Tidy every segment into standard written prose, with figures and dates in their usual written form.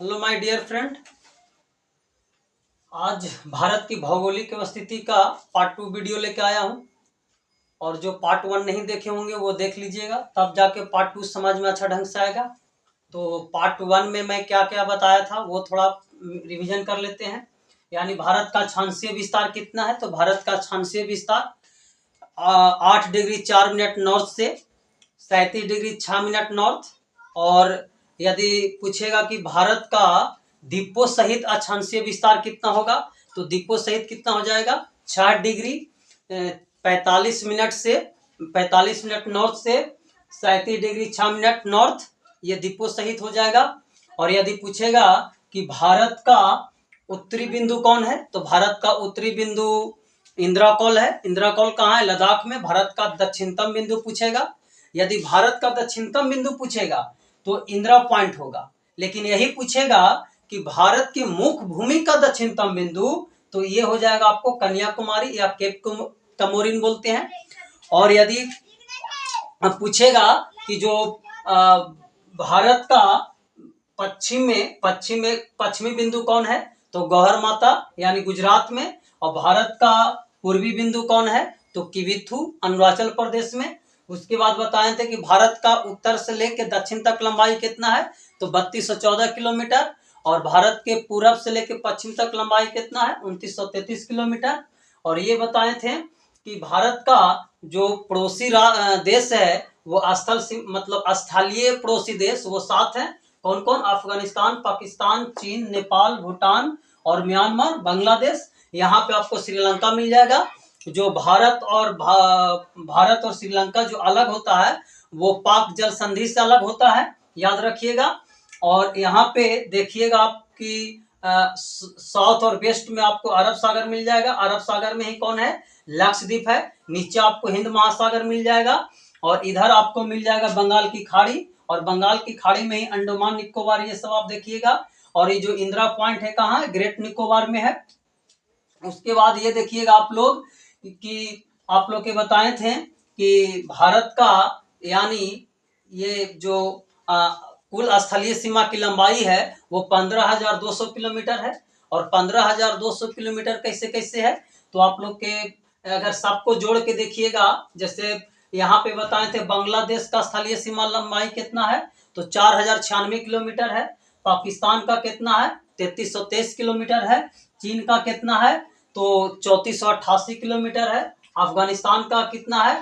Hello my dear friend. आज भारत की भौगोलिक स्थिति का पार्ट 2 वीडियो लेके आया हूं और जो पार्ट 1 नहीं देखे होंगे वो देख लीजिएगा, तब जाके पार्ट 2 समझ में अच्छा ढंग से आएगा। तो पार्ट 1 में मैं क्या क्या बताया था वो थोड़ा रिवीजन कर लेते हैं। यानी भारत का अक्षांशीय विस्तार कितना है, तो भारत का अक्षांशीय विस्तार 8 डिग्री 4 मिनट नॉर्थ से 37 डिग्री 6 मिनट नॉर्थ। और यदि पूछेगा कि भारत का द्वीपों सहित अक्षांशीय विस्तार कितना होगा, तो द्वीपों सहित कितना हो जाएगा 6 डिग्री 45 मिनट से 45 मिनट नॉर्थ से 37 डिग्री 6 मिनट नॉर्थ, ये द्वीपों सहित हो जाएगा। और यदि पूछेगा कि भारत का उत्तरी बिंदु कौन है, तो भारत का उत्तरी बिंदु इंद्राकोल है। इंद्राकोल कहाँ है? लद्दाख में। भारत का दक्षिणतम बिंदु पूछेगा, यदि भारत का दक्षिणतम बिंदु पूछेगा तो इंदिरा पॉइंट होगा। लेकिन यही पूछेगा कि भारत की मुख्य भूमि का दक्षिणतम बिंदु, तो ये हो जाएगा आपको कन्याकुमारी या केप कमोरिन बोलते हैं। और यदि पूछेगा कि जो भारत का पश्चिमी बिंदु कौन है, तो गौहर माता यानी गुजरात में। और भारत का पूर्वी बिंदु कौन है, तो किविथु अरुणाचल प्रदेश में। उसके बाद बताए थे कि भारत का उत्तर से लेकर दक्षिण तक लंबाई कितना है, तो 3214 किलोमीटर। और भारत के पूरब से लेकर पश्चिम तक लंबाई कितना है, 2933 किलोमीटर। और ये बताए थे कि भारत का जो पड़ोसी देश है वो मतलब स्थलीय पड़ोसी देश वो 7 हैं। कौन कौन? अफगानिस्तान, पाकिस्तान, चीन, नेपाल, भूटान और म्यांमार, बांग्लादेश। यहाँ पे आपको श्रीलंका मिल जाएगा। जो भारत और श्रीलंका जो अलग होता है वो पाक जल संधि से अलग होता है, याद रखिएगा। और यहाँ पे देखिएगा आपकी साउथ और वेस्ट में आपको अरब सागर मिल जाएगा। अरब सागर में ही कौन है? लक्षद्वीप है। नीचे आपको हिंद महासागर मिल जाएगा और इधर आपको मिल जाएगा बंगाल की खाड़ी, और बंगाल की खाड़ी में ही अंडमान निकोबार, ये सब आप देखिएगा। और ये जो इंदिरा पॉइंट है कहाँ है? ग्रेट निकोबार में है। उसके बाद ये देखिएगा आप लोग कि आप लोग के बताए थे कि भारत का यानी ये जो कुल स्थलीय सीमा की लंबाई है वो 15,200 किलोमीटर है। और 15,200 किलोमीटर कैसे कैसे है, तो आप लोग के अगर सबको जोड़ के देखिएगा, जैसे यहाँ पे बताए थे बांग्लादेश का स्थलीय सीमा लंबाई कितना है, तो 4,096 किलोमीटर है। पाकिस्तान का कितना है? 3,323 किलोमीटर है। चीन का कितना है? तो 3,488 किलोमीटर है। अफगानिस्तान का कितना है?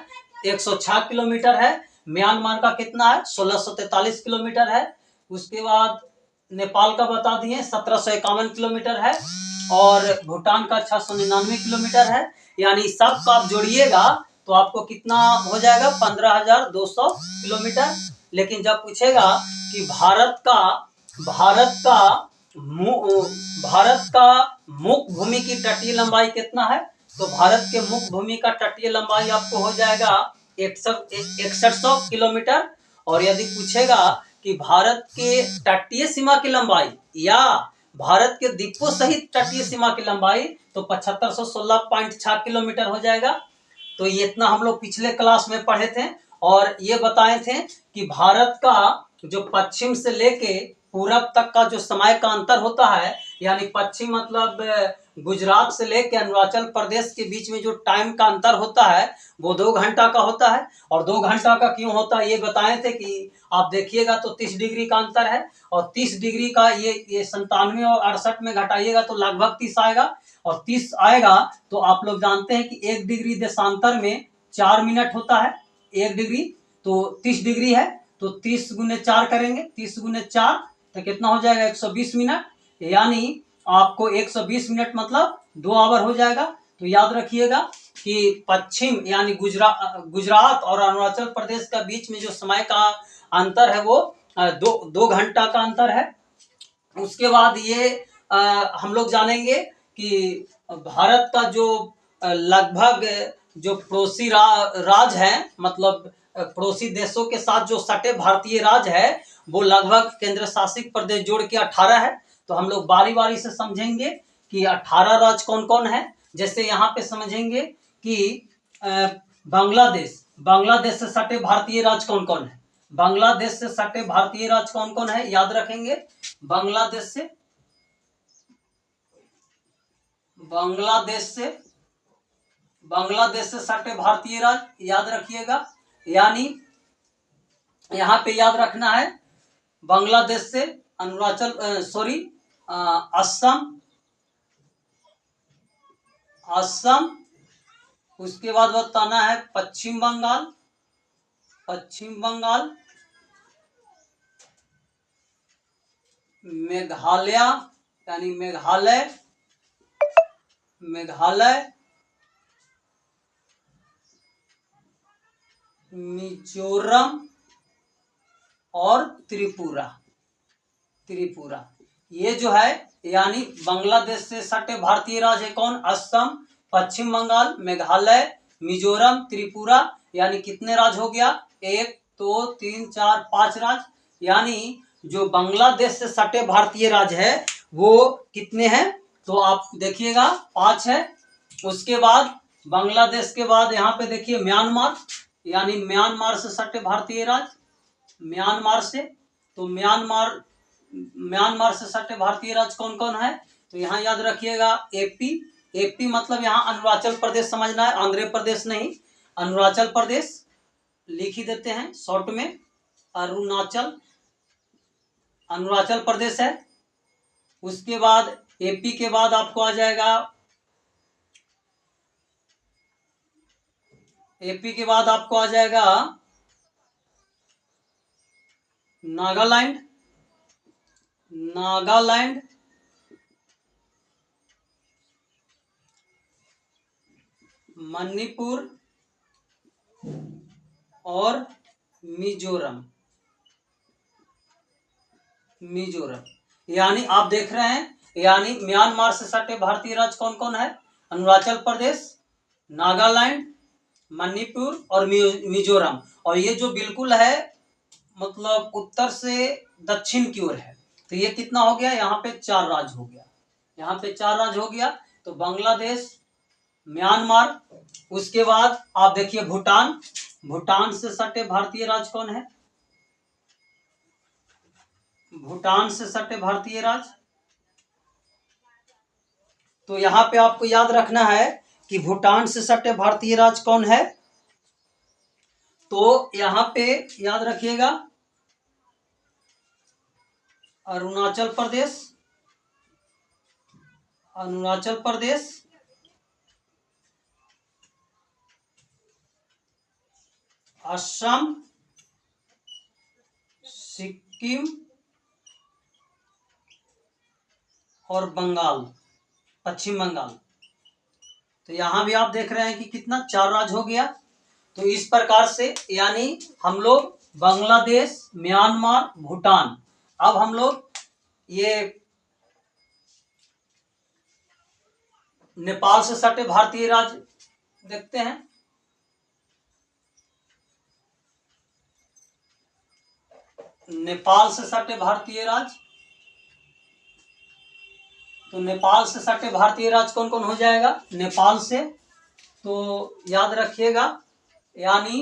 106 किलोमीटर है। म्यांमार का कितना है? 1,643 किलोमीटर है। उसके बाद नेपाल का बता दिए 1,751 किलोमीटर है। और भूटान का 699 किलोमीटर है। यानी सब का आप जोड़िएगा तो आपको कितना हो जाएगा? 15,200 किलोमीटर। लेकिन जब पूछेगा कि भारत का मुख्य भूमि की तटीय लंबाई कितना है, तो भारत के मुख्य भूमि का तटीय लंबाई आपको हो जाएगा 6100 किलोमीटर। और यदि पूछेगा कि भारत के तटीय सीमा की लंबाई या भारत के द्वीपों सहित तटीय सीमा की लंबाई, तो 7516.6 किलोमीटर हो जाएगा। तो ये इतना हम लोग पिछले क्लास में पढ़े थे। और ये बताए थे कि भारत का जो पश्चिम से लेके पूरब तक का जो समय का अंतर होता है, यानी पश्चिम मतलब गुजरात से लेकर अरुणाचल प्रदेश के बीच में जो टाइम का अंतर होता है वो 2 घंटा का होता है। और 2 घंटा का क्यों होता है ये बताए थे कि आप देखिएगा तो 30 डिग्री का अंतर है। और 30 डिग्री का ये 97 और 68 में घटाइएगा तो लगभग 30 आएगा। और 30 आएगा तो आप लोग जानते हैं कि 1 डिग्री देशांतर में 4 मिनट होता है। 1 डिग्री तो 30 डिग्री है, तो 30 गुने 4 करेंगे, 30 गुने 4 तो कितना हो जाएगा? 120 मिनट। यानी आपको 120 मिनट मतलब 2 आवर हो जाएगा। तो याद रखिएगा कि पश्चिम यानी गुजरात और अरुणाचल प्रदेश का बीच में जो समय का अंतर है वो 2 घंटा का अंतर है। उसके बाद ये हम लोग जानेंगे कि भारत का जो लगभग जो पड़ोसी राज है, मतलब पड़ोसी देशों के साथ जो सटे भारतीय राज है वो लगभग केंद्र शासित प्रदेश जोड़ के 18 है। तो हम लोग बारी बारी से समझेंगे कि 18 राज्य कौन कौन है। जैसे यहाँ पे समझेंगे कि बांग्लादेश से सटे भारतीय राज्य कौन कौन है। बांग्लादेश से सटे भारतीय राज्य कौन कौन है, याद रखेंगे। बांग्लादेश से सटे भारतीय राज्य याद रखिएगा। यानी यहाँ पे याद रखना है बांग्लादेश से असम, उसके बाद बताना है पश्चिम बंगाल, मेघालय यानी मेघालय, मिजोरम और त्रिपुरा। ये जो है यानी बांग्लादेश से सटे भारतीय राज्य है कौन, असम, पश्चिम बंगाल, मेघालय, मिजोरम, त्रिपुरा। यानी कितने राज्य हो गया, 1 2 3 4 5 राज्य। यानी जो बांग्लादेश से सटे भारतीय राज्य है वो कितने हैं, तो आप देखिएगा 5 है। उसके बाद बांग्लादेश के बाद यहाँ पे देखिए म्यांमार, यानी म्यांमार से सटे भारतीय राज्य, म्यांमार से, तो म्यांमार से सटे भारतीय राज्य कौन कौन है, तो यहाँ याद रखिएगा एपी मतलब यहाँ अरुणाचल प्रदेश समझना है, आंध्र प्रदेश नहीं, अरुणाचल प्रदेश लिख ही देते हैं शॉर्ट में, अरुणाचल प्रदेश है। उसके बाद एपी के बाद आपको आ जाएगा, एपी के बाद आपको आ जाएगा नागालैंड, मणिपुर और मिजोरम। यानी आप देख रहे हैं, यानी म्यांमार से सटे भारतीय राज्य कौन कौन है, अरुणाचल प्रदेश, नागालैंड, मणिपुर और मिजोरम। और ये जो बिल्कुल है मतलब उत्तर से दक्षिण की ओर है, तो ये कितना हो गया, यहाँ पे 4 राज्य हो गया। तो बांग्लादेश, म्यांमार, उसके बाद आप देखिए भूटान से सटे भारतीय राज्य कौन है, भूटान से सटे भारतीय राज्य। तो यहाँ पे आपको याद रखना है कि भूटान से सटे भारतीय राज्य कौन है, तो यहाँ पे याद रखिएगा अरुणाचल प्रदेश, असम, सिक्किम और पश्चिम बंगाल। तो यहां भी आप देख रहे हैं कि कितना 4 राज्य हो गया। तो इस प्रकार से यानी हम लोग बांग्लादेश, म्यांमार, भूटान, अब हम लोग ये नेपाल से सटे भारतीय राज्य देखते हैं। नेपाल से सटे भारतीय राज्य, तो नेपाल से सटे भारतीय राज्य कौन कौन हो जाएगा, नेपाल से, तो याद रखिएगा यानी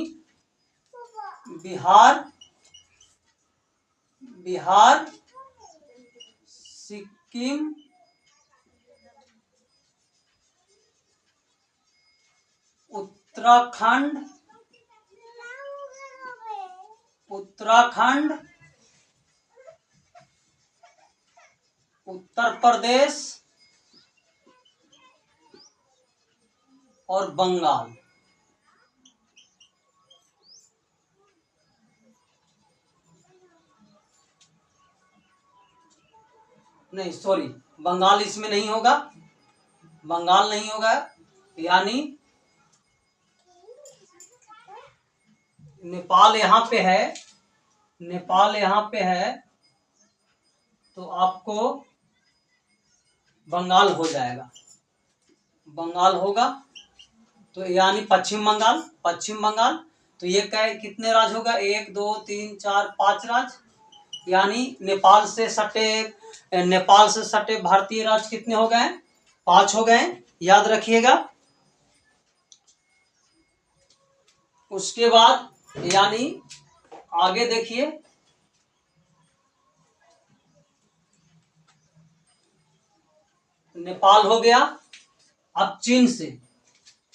बिहार, सिक्किम, उत्तराखंड, उत्तर प्रदेश और बंगाल। नहीं सॉरी, बंगाल इसमें नहीं होगा, यानी नेपाल यहाँ पे है, तो आपको बंगाल हो जाएगा, बंगाल होगा। तो यानी पश्चिम बंगाल, तो ये कितने राज्य होगा, 1 2 3 4 5 राज्य। यानी नेपाल से सटे भारतीय राज्य कितने हो गए, 5 हो गए, याद रखिएगा। उसके बाद यानी आगे देखिए, नेपाल हो गया। अब चीन से,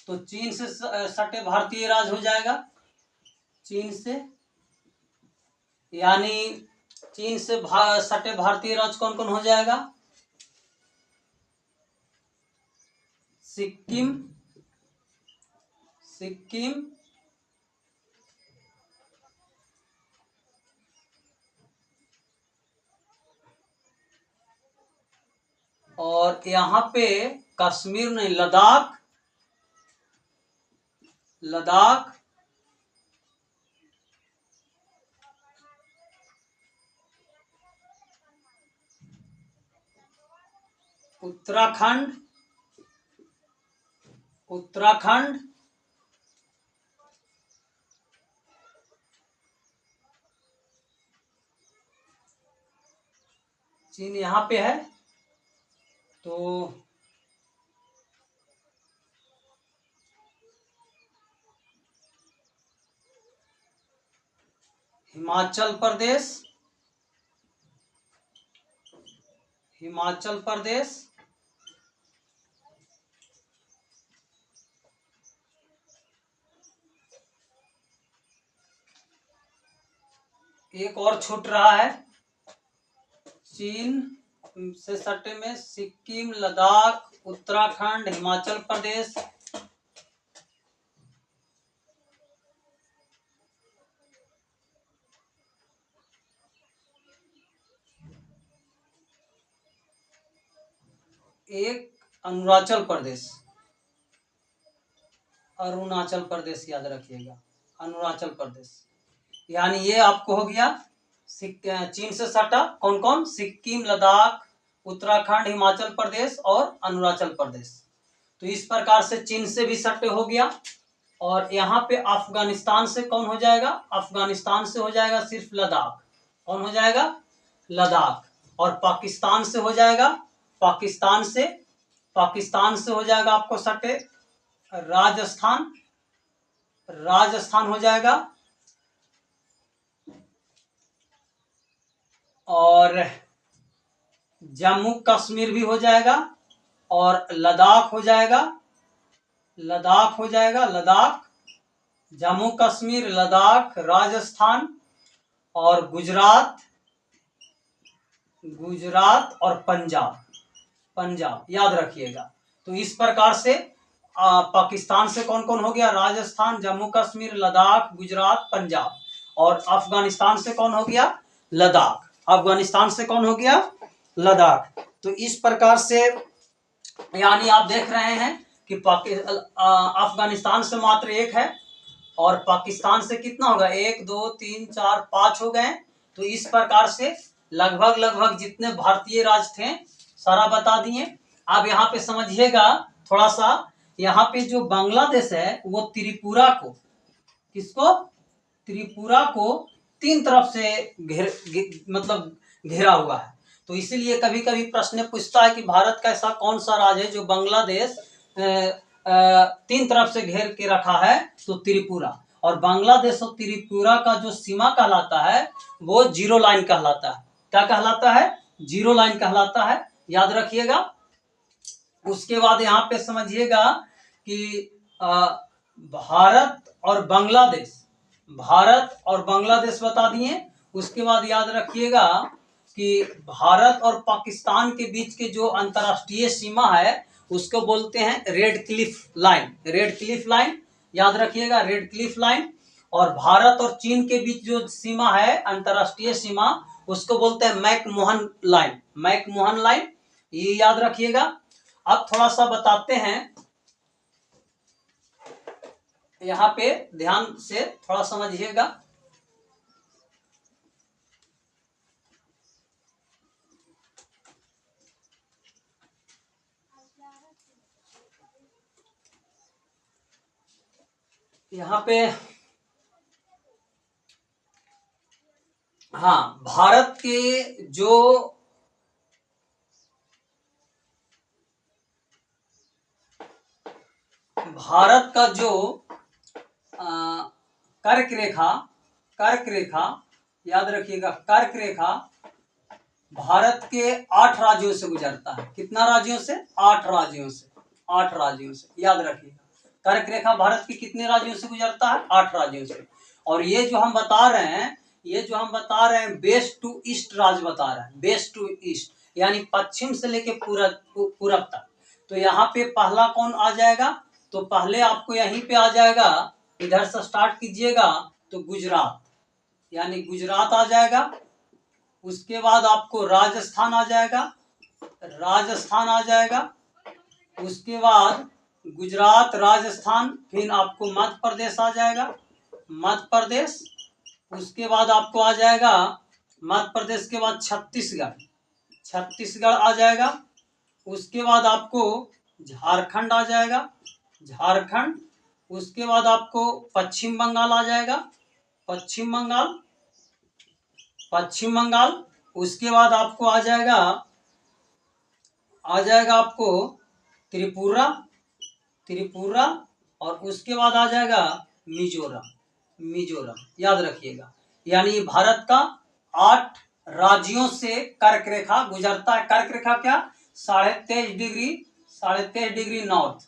तो चीन से सटे भारतीय राज हो जाएगा, चीन से, यानी चीन से सटे भारतीय राज कौन कौन हो जाएगा? सिक्किम, सिक्किम, और यहां पे कश्मीर नहीं, लद्दाख, लद्दाख, उत्तराखंड, उत्तराखंड, चीन यहां पे है, तो हिमाचल प्रदेश, हिमाचल प्रदेश, एक और छूट रहा है, चीन से सटे में सिक्किम, लद्दाख, उत्तराखंड, हिमाचल प्रदेश, एक अरुणाचल प्रदेश, अरुणाचल प्रदेश याद रखिएगा, अरुणाचल प्रदेश, यानी ये आपको हो गया चीन से सटा कौन कौन? सिक्किम, लद्दाख, उत्तराखंड, हिमाचल प्रदेश और अरुणाचल प्रदेश। तो इस प्रकार से चीन से भी सटे हो गया। और यहाँ पे अफगानिस्तान से कौन हो जाएगा? अफगानिस्तान से हो जाएगा सिर्फ लद्दाख। कौन हो जाएगा? लद्दाख। और पाकिस्तान से हो जाएगा, पाकिस्तान से हो जाएगा आपको सटे राजस्थान, राजस्थान हो जाएगा, और जम्मू कश्मीर भी हो जाएगा, और लद्दाख हो जाएगा, लद्दाख हो जाएगा, लद्दाख, जम्मू कश्मीर, लद्दाख, राजस्थान और गुजरात, गुजरात और पंजाब, पंजाब याद रखिएगा। तो इस प्रकार से पाकिस्तान से कौन कौन हो गया? राजस्थान, जम्मू कश्मीर, लद्दाख, गुजरात, पंजाब। और अफगानिस्तान से कौन हो गया? लद्दाख। अफगानिस्तान से कौन हो गया? लद्दाख। तो इस प्रकार से यानी आप देख रहे हैं कि अफगानिस्तान से मात्र एक है, और पाकिस्तान से कितना होगा? 1 2 3 4 5 हो गए। तो इस प्रकार से लगभग लगभग जितने भारतीय राज थे सारा बता दिए। अब यहाँ पे समझिएगा थोड़ा सा, यहाँ पे जो बांग्लादेश है वो त्रिपुरा को, किसको? त्रिपुरा को 3 तरफ से मतलब घेरा हुआ है। तो इसीलिए कभी कभी प्रश्न पूछता है कि भारत का ऐसा कौन सा राज्य है जो बांग्लादेश 3 तरफ से घेर के रखा है? तो त्रिपुरा। और बांग्लादेश और त्रिपुरा का जो सीमा कहलाता है वो जीरो लाइन कहलाता है। क्या कहलाता है? जीरो लाइन कहलाता है, याद रखिएगा। उसके बाद यहाँ पे समझिएगा कि भारत और बांग्लादेश, भारत और बांग्लादेश बता दिए। उसके बाद याद रखिएगा कि भारत और पाकिस्तान के बीच के जो अंतर्राष्ट्रीय सीमा है उसको बोलते हैं red Cliff line, red Cliff line याद रखिएगा, रेड क्लिफ लाइन। और भारत और चीन के बीच जो सीमा है, अंतर्राष्ट्रीय सीमा, उसको बोलते हैं मैकमोहन लाइन, मैकमोहन लाइन, ये याद रखिएगा। अब थोड़ा सा बताते हैं, यहाँ पे ध्यान से थोड़ा समझिएगा। यहाँ पे हाँ, भारत के जो कर्क रेखा कर्क रेखा, याद रखिएगा, कर्क रेखा भारत के 8 राज्यों से गुजरता है। कितना राज्यों से? 8 राज्यों से। 8 राज्यों से, याद रखिएगा। कर्क रेखा भारत के कितने राज्यों से गुजरता है? 8 राज्यों से। और ये जो हम बता रहे हैं, वेस्ट टू ईस्ट राज्य बता रहे हैं, वेस्ट टू ईस्ट, यानी पश्चिम से लेके पूरब तक। तो यहाँ पे पहला कौन आ जाएगा? तो पहले आपको यहीं पे आ जाएगा, इधर से स्टार्ट कीजिएगा तो गुजरात, यानी गुजरात आ जाएगा। उसके बाद आपको राजस्थान आ जाएगा, राजस्थान आ जाएगा। उसके बाद गुजरात, राजस्थान, फिर आपको मध्य प्रदेश आ जाएगा, मध्य प्रदेश। उसके बाद आपको आ जाएगा मध्य प्रदेश के बाद छत्तीसगढ़, छत्तीसगढ़ आ जाएगा। उसके बाद आपको झारखंड आ जाएगा, झारखंड। उसके बाद आपको पश्चिम बंगाल आ जाएगा, पश्चिम बंगाल, पश्चिम बंगाल। उसके बाद आपको आ जाएगा आपको त्रिपुरा, त्रिपुरा। और उसके बाद आ जाएगा मिजोरम, मिजोरम, याद रखिएगा। यानी भारत का 8 राज्यों से कर्क रेखा गुजरता है। कर्क रेखा क्या? 23.5 डिग्री नॉर्थ।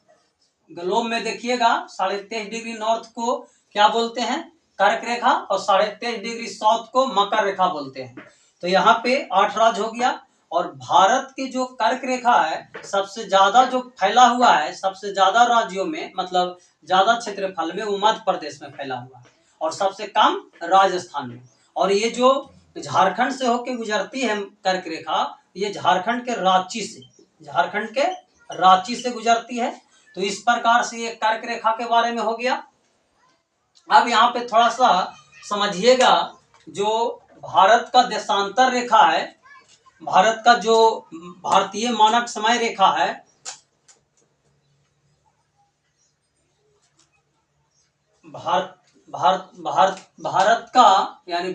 ग्लोब में देखिएगा 23.5 डिग्री नॉर्थ को क्या बोलते हैं? कर्क रेखा। और 23.5 डिग्री साउथ को मकर रेखा बोलते हैं। तो यहाँ पे 8 राज्य हो गया। और भारत के जो कर्क रेखा है सबसे ज्यादा जो फैला हुआ है, सबसे ज्यादा राज्यों में, मतलब ज्यादा क्षेत्रफल में, वो मध्य प्रदेश में फैला हुआ है और सबसे कम राजस्थान में। और ये जो झारखंड से होके गुजरती है कर्क रेखा, ये झारखंड के रांची से, झारखंड के रांची से गुजरती है। तो इस प्रकार से ये कर्क रेखा के बारे में हो गया। अब यहाँ पे थोड़ा सा समझिएगा, जो भारत का देशांतर रेखा है, भारत का जो भारतीय मानक समय रेखा है, भारत का यानी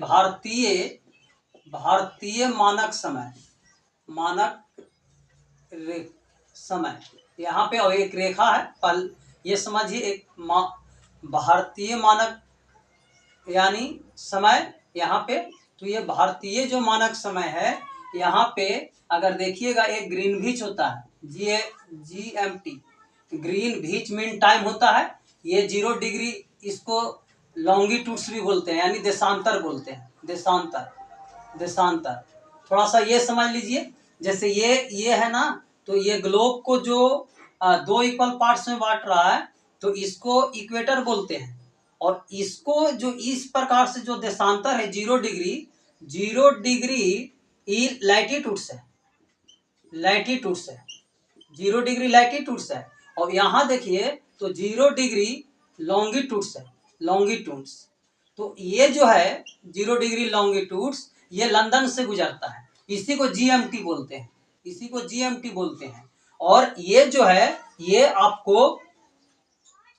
भारतीय मानक समय, मानक समय यहाँ पे और एक रेखा है। पल ये समझिए, एक भारतीय मानक यानी समय यहाँ पे। तो ये भारतीय जो मानक समय है, यहाँ पे अगर देखिएगा एक ग्रीनविच होता है, GMT, ग्रीनविच मीन टाइम होता है। ये 0 डिग्री, इसको लॉन्गिट्यूड्स भी बोलते हैं, यानी देशांतर बोलते हैं, देशांतर, देशांतर। थोड़ा सा ये समझ लीजिए, जैसे ये है ना, तो ये ग्लोब को जो 2 इक्वल पार्ट्स में बांट रहा है, तो इसको इक्वेटर बोलते हैं। और इसको जो इस प्रकार से जो देशांतर है 0 डिग्री लैटिट्यूड से, लैटिट्यूड से 0 डिग्री लैटिट्यूड से। और यहाँ देखिए तो 0 डिग्री लॉन्गिट्यूड से, लॉन्गिट्यूड्स। तो ये जो है 0 डिग्री लॉन्गिट्यूड्स, ये लंदन से गुजरता है। इसी को GMT बोलते हैं, इसी को GMT बोलते हैं। और ये जो है, ये आपको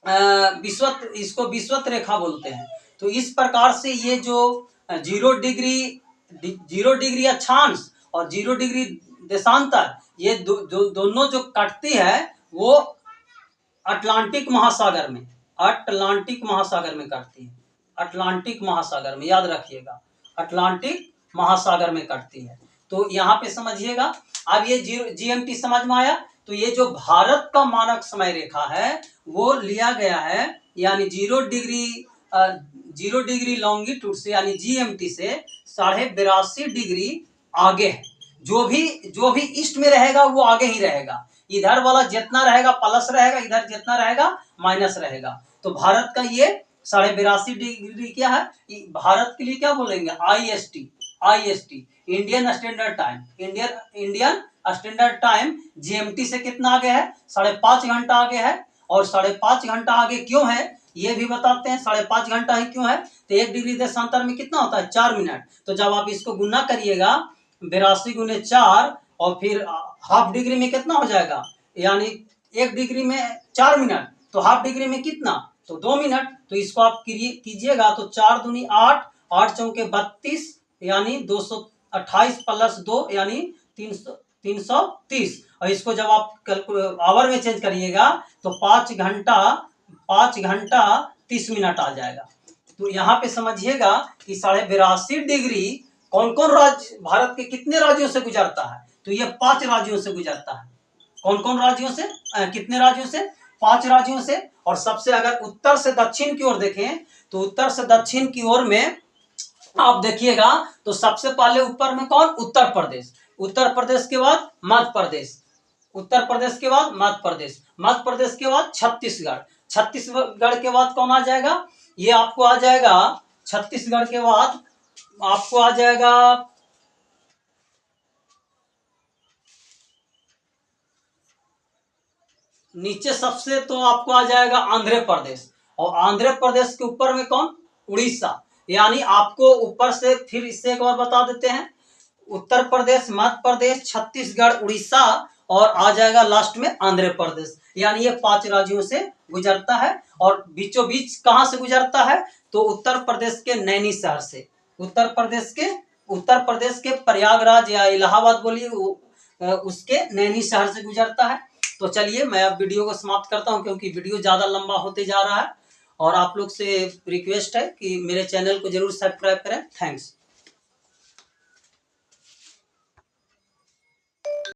विषुवत, इसको विषुवत रेखा बोलते हैं। तो इस प्रकार से ये जो 0 डिग्री अक्षांश और 0 डिग्री देशांतर, ये दोनों जो कटती है वो अटलांटिक महासागर में, अटलांटिक महासागर में कटती है, अटलांटिक महासागर में, याद रखिएगा, अटलांटिक महासागर में कटती है। तो यहाँ पे समझिएगा। अब ये GMT समझ में आया। तो ये जो भारत का मानक समय रेखा है वो लिया गया है, यानी 0 डिग्री लॉन्गिट्यूड से, यानी GMT से 82.5 डिग्री आगे है। जो भी ईस्ट में रहेगा वो आगे ही रहेगा। इधर वाला जितना रहेगा प्लस रहेगा, इधर जितना रहेगा माइनस रहेगा। तो भारत का ये 82.5 डिग्री क्या है, भारत के लिए क्या बोलेंगे? IST, Indian standard time, Indian standard time GMT से कितना आगे है? 5.5 घंटा आगे है। और 5.5 घंटा आगे क्यों है ये भी बताते हैं। 5.5 घंटा ही क्यों है? तो 1 डिग्री देशांतर में कितना होता है? 4 मिनट। तो जब आप इसको गुना करिएगा 82 गुने 4, और फिर हाफ डिग्री में कितना हो जाएगा, यानी 1 डिग्री में 4 मिनट, तो हाफ डिग्री में कितना? तो 2 मिनट। तो इसको आप कीजिएगा तो 4 दूनी 8, 8 चौके 32, यानी 228 प्लस 2 यानी 330। और इसको जब आप आवर में चेंज करिएगा तो 5 घंटा 30 मिनट आ जाएगा। तो यहाँ पे समझिएगा कि 82.5 डिग्री कौन कौन राज्य भारत के कितने राज्यों से गुजरता है, तो ये 5 राज्यों से गुजरता है। कौन कौन राज्यों से, कितने राज्यों से, 5 राज्यों से। और सबसे अगर उत्तर से दक्षिण की ओर देखें तो उत्तर से दक्षिण की ओर में आप देखिएगा तो सबसे पहले ऊपर में कौन, उत्तर प्रदेश, उत्तर प्रदेश के बाद मध्य प्रदेश, उत्तर प्रदेश के बाद मध्य प्रदेश, मध्य प्रदेश के बाद छत्तीसगढ़, छत्तीसगढ़ के बाद कौन आ जाएगा, ये आपको आ जाएगा छत्तीसगढ़ के बाद आपको आ जाएगा नीचे सबसे, तो आपको आ जाएगा आंध्र प्रदेश, और आंध्र प्रदेश के ऊपर में कौन, उड़ीसा। यानी आपको ऊपर से फिर इससे एक और बता देते हैं, उत्तर प्रदेश, मध्य प्रदेश, छत्तीसगढ़, उड़ीसा और आ जाएगा लास्ट में आंध्र प्रदेश। यानी ये 5 राज्यों से गुजरता है। और बीचों बीच कहां से गुजरता है, तो उत्तर प्रदेश के नैनी शहर से, उत्तर प्रदेश के प्रयागराज या इलाहाबाद बोलिए, उसके नैनी शहर से गुजरता है। तो चलिए मैं अब वीडियो को समाप्त करता हूं, क्योंकि वीडियो ज़्यादा लंबा होते जा रहा है। और आप लोग से रिक्वेस्ट है कि मेरे चैनल को जरूर सब्सक्राइब करें। थैंक्स।